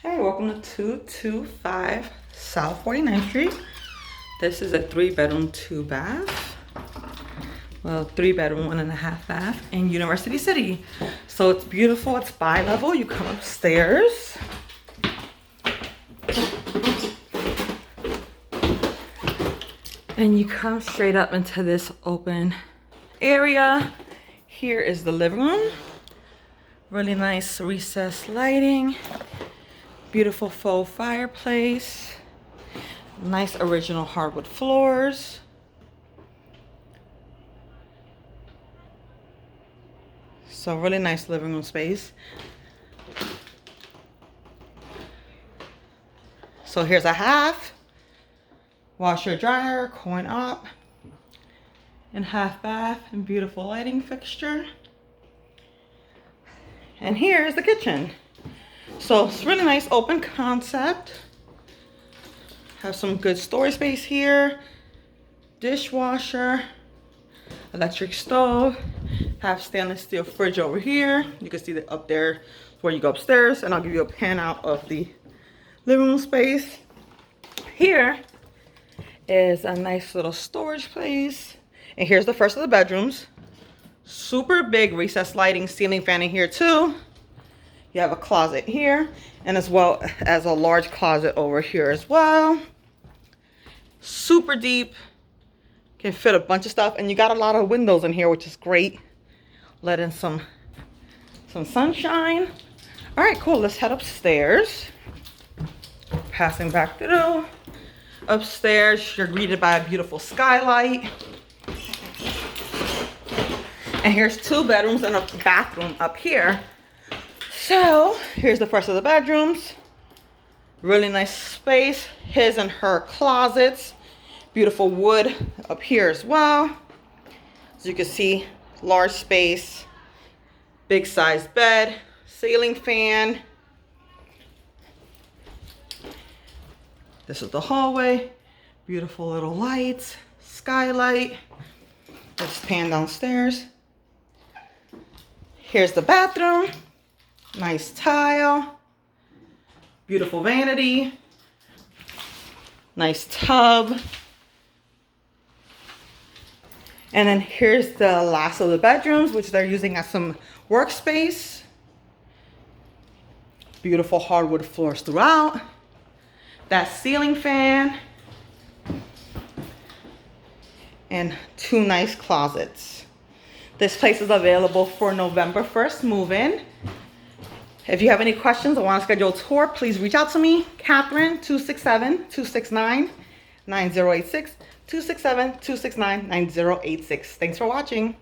Hey, welcome to 225 South 49th Street. This is a 3-bedroom, 2-bath. Well, 3-bedroom, 1.5 bath in University City. So it's beautiful, it's bi-level. You come upstairs. And you come straight up into this open area. Here is the living room. Really nice recessed lighting. Beautiful faux fireplace. Nice original hardwood floors. So really nice living room space. So here's a half. Washer dryer, coin op. And half bath and beautiful lighting fixture. And here is the kitchen. So it's really nice open concept. Have some good storage space here. Dishwasher, electric stove. Have stainless steel fridge over here. You can see that up there where you go upstairs, and I'll give you a pan out of the living room space. Here is a nice little storage place. And here's the first of the bedrooms. Super big recessed lighting, ceiling fan in here too. You have a closet here, and as well as a large closet over here as well. Super deep, can fit a bunch of stuff, and you got a lot of windows in here, which is great. Let in some sunshine. All right, cool, let's head upstairs. Passing back through. Upstairs, you're greeted by a beautiful skylight. And here's 2 bedrooms and a bathroom up here. So here's the first of the bedrooms. Really nice space. His and her closets. Beautiful wood up here as well. As you can see, large space, big size bed, ceiling fan. This is the hallway. Beautiful little lights, skylight. Let's pan downstairs. Here's the bathroom. Nice tile. Beautiful vanity. Nice tub. And then here's the last of the bedrooms, which they're using as some workspace. Beautiful hardwood floors throughout. That ceiling fan. And 2 nice closets. This place is available for November 1st move-in. If you have any questions or want to schedule a tour, please reach out to me, Catherine, 267-269-9086, 267-269-9086. Thanks for watching.